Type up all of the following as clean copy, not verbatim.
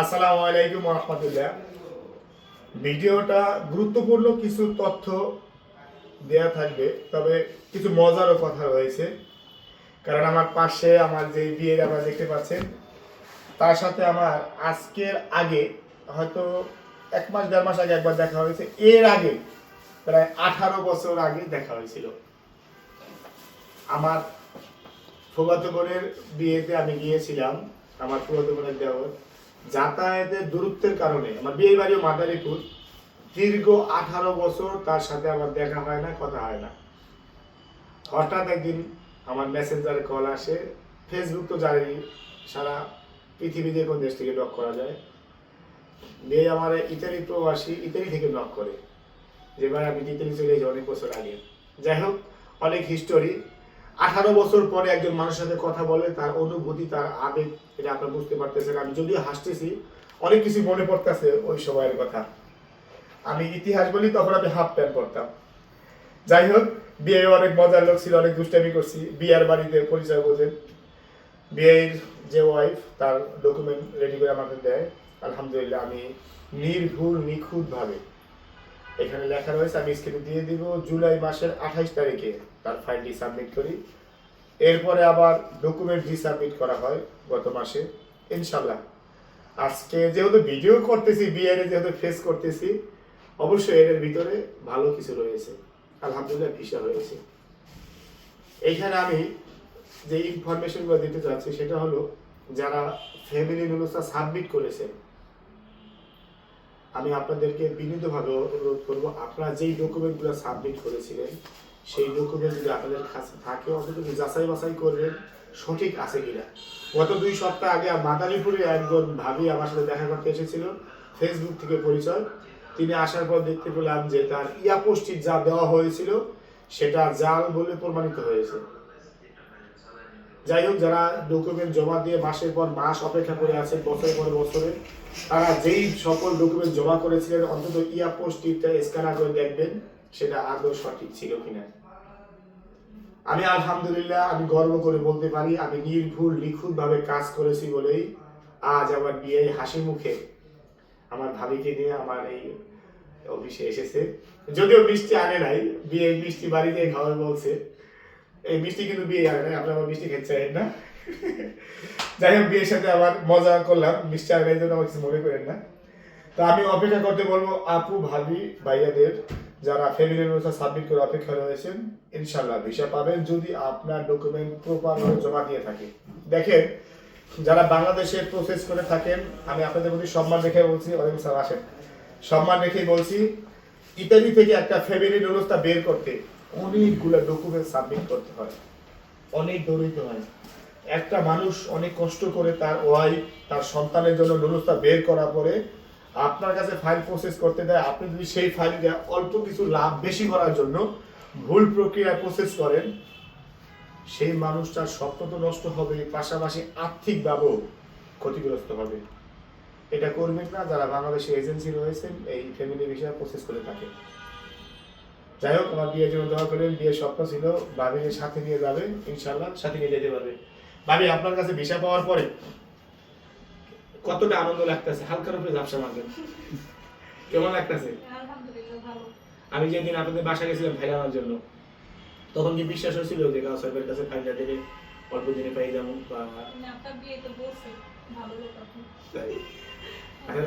আসসালামু আলাইকুম ওয়া রাহমাতুল্লাহ। ভিডিওটা গুরুত্বপূর্ণ কিছু তথ্য দেয়া থাকবে, তবে কিছু মজারও কথা রয়েছে। কারণ আমার পাশে আমার যে বিয়ের আপনারা দেখতে পাচ্ছেন, তার সাথে আমার আজকের আগে হয়তো 1 মাস 1.5 মাস আগে একবার দেখা হয়েছে। এর আগে প্রায় 18 বছর আগে দেখা হয়েছিল। আমার ফুফাতো বোনের বিয়েতে আমি গিয়েছিলাম। আমার ফুফাতো বোনের দেওর যাতায়াতের দূরত্বের কারণে আমার বিয়ের বাড়িও মাদারীপুর। দীর্ঘ 18 বছর তার সাথে আমার দেখা হয় না, কথা হয় না। হঠাৎ একদিন আমার মেসেঞ্জারে কল আসে। ফেসবুক তো জানেনই, সারা পৃথিবীতে কোন দেশ থেকে নক করা যায়। মেয়ে আমার ইতালি প্রবাসী, ইতালি থেকে নক করে যে ভাই আমি ইতালি চলে যাই অনেক বছর আগে। যাই হোক, অনেক হিস্টোরি। 18 বছর পরে একজন মানুষের সাথে কথা বলে, তার অনুভূতি, তার আবেগ, এটা আপনারা বুঝতে পারতেছেন। আমি যদিও হাসতেছি, অনেক কিছু মনে পড়তেছে ওই সময়ের কথা। আমি ইতিহাস বলি, তখন আমি হাফ প্যান্ট পরতাম। যাই হোক, বিয়ে অনেক মজার লোক ছিল, অনেক দুষ্টামি করছি। বিয়ের বাড়িতে পরিচয় বোঝেন, বিয়ের যে ওয়াইফ তার ডকুমেন্ট রেডি করে আমাকে দেয়। আলহামদুলিল্লাহ আমি নির্ভুল নিখুঁতভাবে, এখানে লেখা রয়েছে, আমি স্ক্রিনে দিয়ে দিব, জুলাই মাসের 28 তারিখে তার ফাইলটি সাবমিট করি। এরপরে আবার ডকুমেন্ট রিসাবমিট করা হয় গত মাসে। ইনশাল্লাহ আজকে যেহেতু ভিডিও করতেছি, বিয়ের যেহেতু ফেস করতেছি, অবশ্যই এর ভিতরে ভালো কিছু রয়েছে। আলহামদুলিল্লাহ ভিসা হয়েছে। এইখানে আমি যে ইনফরমেশনগুলো দিতে চাচ্ছি সেটা হলো, যারা ফ্যামিলি নুলুসা সাবমিট করেছেন, আমি আপনাদেরকে বিনীতভাবে অনুরোধ করবো, আপনারা যেই ডকুমেন্টগুলো সাবমিট করেছিলেন সেই ডকুমেন্ট যদি আপনাদের কাছে থাকে অন্তত যাচাই বাছাই করবেন সঠিক আছে কিনা। গত 2 সপ্তাহ আগে মাদারীপুরে একজন ভাবি আমার সাথে দেখা করতে এসেছিল, ফেসবুক থেকে পরিচয়। তিনি আসার পর দেখতে পেলাম যে তার ইয়াপোস্টির যা দেওয়া হয়েছিল সেটা জাল বলে প্রমাণিত হয়েছে। যাই হোক, যারা ডকুমেন্ট জমা দিয়ে মাসের পর মাস অপেক্ষা করে আছেন, বছরের পর বছরে, তারা যেই সকল ডকুমেন্ট জমা করেছিলেন অন্তত ইয়াপোস্টিটা স্ক্যানার করে দেখবেন সেটা আদৌ সঠিক ছিল কিনা। আমি আলহামদুলিল্লাহ, আমি গর্ব করে বলতে পারি আমি নির্ভুল নিখুঁতভাবে কাজ করেছি বলেই আজ আমার বিয়ে হাসি মুখে আমার ভাবিকে নিয়ে আমার এই অফিসে এসেছে। যদিও মিষ্টি আনে নাই, বিয়ে মিষ্টি বাড়িতে খাওয়ার বলছে। এই মিষ্টি কিন্তু বিয়ে আনে নাই, আপনারা মিষ্টি খেতে চাইেন না। যাই হোক, বিয়ের সাথে আবার মজা করলাম, মিষ্টি আনে নাই জন্য আমার কিছু মনে করেন না। তো আমি অপেক্ষা করতে বলবো আপু, ভাবি, ভাইয়াদের যারা ফ্যামিলির অনুসার সাবমিট করে অপেক্ষা রয়েছেন, ইনশাল্লাহ ভিসা পাবেন যদি আপনার ডকুমেন্ট প্রপারভাবে জমা দিয়ে থাকে। দেখেন, যারা বাংলাদেশে প্রসেস করে থাকেন, আমি আপনাদের প্রতি সম্মান রেখে বলছি, ওয়ালাইকুম সালাম, আসেন, সম্মান রেখেই বলছি, ইতালি থেকে একটা ফ্যামিলির ব্যবস্থা বের করতে অনেকগুলো ডকুমেন্ট সাবমিট করতে হয়, অনেক দৌড়িতে হয়। একটা মানুষ অনেক কষ্ট করে তার ওয়াইফ, তার সন্তানের জন্য ব্যবস্থা বের করার পরে আপনার কাছে ফাইল প্রসেস করতে দেয়। আপনি যদি সেই ফাইলটা অল্প কিছু লাভ বেশি করার জন্য ভুল প্রক্রিয়ায় প্রসেস করেন, সেই মানুষটার স্বপ্ন তো নষ্ট হবে, পাশাপাশি আর্থিকভাবেও ক্ষতিগ্রস্ত হবে। এটা করবেন না যারা বাংলাদেশে এজেন্সি রয়েছেন এই ফ্যামিলি ভিসা প্রসেস করে থাকে। যাই হোক, আমার বিয়ের জন্য দোয়া করেন। বিয়ের স্বপ্ন ছিল ভাবির সাথে নিয়ে যাবে, ইনশাল্লাহ সাথে নিয়ে যেতে পারবে। ভাবি, আপনার কাছে ভিসা পাওয়ার পরে কতটা আনন্দ লাগতেছে? হালকার উপরে ঝাপসা মারবেন, কেমন লাগতেছে? আমি যেদিন আপনাদের বাসা গেছিলাম ফাইল আনার জন্য, তখন কি বিশ্বাস হয়েছিল যে কাউসারের কাছে ফাইলটা দেবে অল্প দিনে পাই যাবো?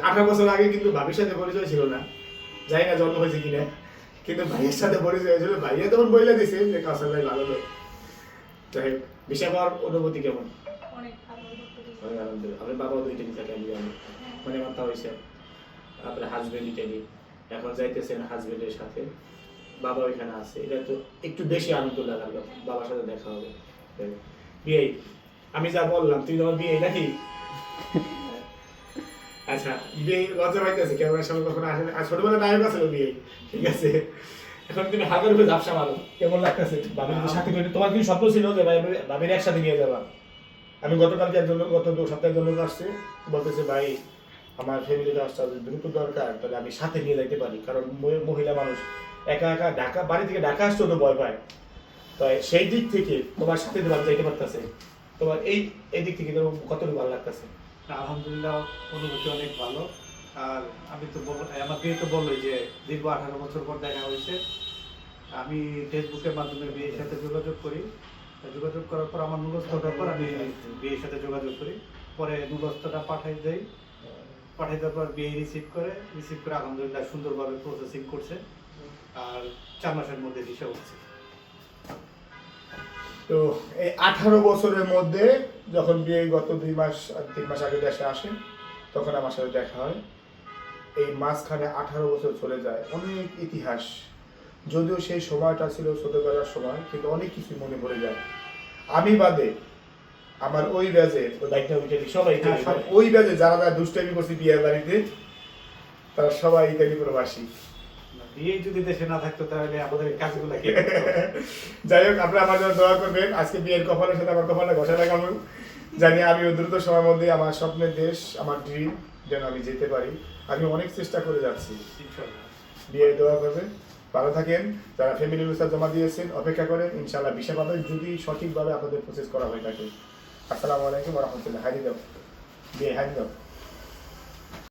18 বছর আগে কিন্তু ভাবির সাথে পরিচয় ছিল না, জানি না জন্ম হয়েছে কিনা, কিন্তু ভাইয়ের সাথে পরিচয় হয়েছিল। ভাইয়া তখন বইলে দিছে যে কাউসার ভাই ভালো লোক। যাই হোক, ভিসা পাওয়ার অনুভূতি কেমন? অনেক আলহামদুলিল্লাহ। আমার বাবাও 2 দিন থাকে, আমি জানি, মানে মাথা হয়েছে। আপনার হাজবেন্ড ইটালি, এখন যাইতেছেন হাজবেন্ডের সাথে, বাবা ওইখানে আছে। এটা তো একটু বেশি আনন্দ লাগার কথা, বাবার সাথে দেখা হবে। বিয়ে, আমি যা বললাম তুই তোমার বিয়ে নাকি? আচ্ছা, বিয়ে লজ্জা পাইতেছে, ক্যামেরার সামনে কখনো আসে না, ছোটবেলায় নায়ক আছে বিয়ে, ঠিক আছে। এখন তুমি হাতের উপরে ঝাপসা মারো, কেমন লাগতেছে? বাবির সাথে করে তোমার কি স্বপ্ন ছিল যে বাবির একসাথে নিয়ে যাবা? আমি গতকালকে একজন, গত 2 সপ্তাহের জন্য আসছে, বলতেছে ভাই আমার ফ্যামিলিতে আসতে দ্রুত দরকার, তাহলে আমি সাথে নিয়ে যাইতে পারি। কারণ মহিলা মানুষ একা একা ঢাকা, বাড়ি থেকে ঢাকা আসতেও তো ভয় পায়। তো সেই দিক থেকে তোমার সাথে যাইতে পারতেছে, তোমার এই দিক থেকে কতটুকু ভালো লাগতেছে? আলহামদুলিল্লাহ, অনুভূতি অনেক ভালো। আর আমি তো আমার বিয়ে তো বললোই যে দীর্ঘ 18 বছর পর দেখা হয়েছে। আমি ফেসবুকের মাধ্যমে বিয়ের সাথে যোগাযোগ করি। যোগাযোগ করার পর আমার নুলস্থটার পর আমি বিয়ের সাথে যোগাযোগ করি। পরে নুলস্থটা পাঠাই দেই। পাঠাই দেওয়ার পর বিয়ে রিসিভ করে আলহামদুলিল্লাহ সুন্দরভাবে প্রসেসিং করছে। আর 4 মাসের মধ্যে ভিসা হচ্ছে। তো এই 18 বছরের মধ্যে যখন বিয়ে গত 3 মাস আগে দেশে আসে, তখন আমার সাথে দেখা হয়। এই মাঝখানে 18 বছর চলে যায়, অনেক ইতিহাস। যদিও সেই সময়টা ছিল ছোটবেলার সময়, কিন্তু অনেক কিছু মনে পড়ে যায়। আমি বাদে আমার ওই ব্যাজে সবাই ওই ব্যাজে যারা যারা দুষ্টামি করছি বিয়ের বাড়িতে, তারা সবাই ইতালি প্রবাসী। বিয়ে যদি দেশে না থাকতো তাহলে আমাদের কাজগুলো কে করতো? যাই হোক, আপনারা আমার জন্য দোয়া করবেন। আজকে বিয়ের কপালের সাথে আমার কপালটা ঘষা লাগাবো, জানি আমিও দ্রুত সময়ের মধ্যে আমার স্বপ্নের দেশ, আমার ড্রিম যেন আমি যেতে পারি। আমি অনেক চেষ্টা করে যাচ্ছি। ইনশাআল্লাহ। বিয়ে দোয়া করবেন, ভালো থাকেন। যারা ফ্যামিলি ভিসা জমা দিয়েছেন অপেক্ষা করেন, ইনশাআল্লাহ ভিসা পাবেন যদি সঠিকভাবে আপনাদের প্রসেস করা হয়ে থাকে। আসসালামু আলাইকুম ওয়া রাহমাতুল্লাহ। হাই দাও, বিয়ে হাই দাও।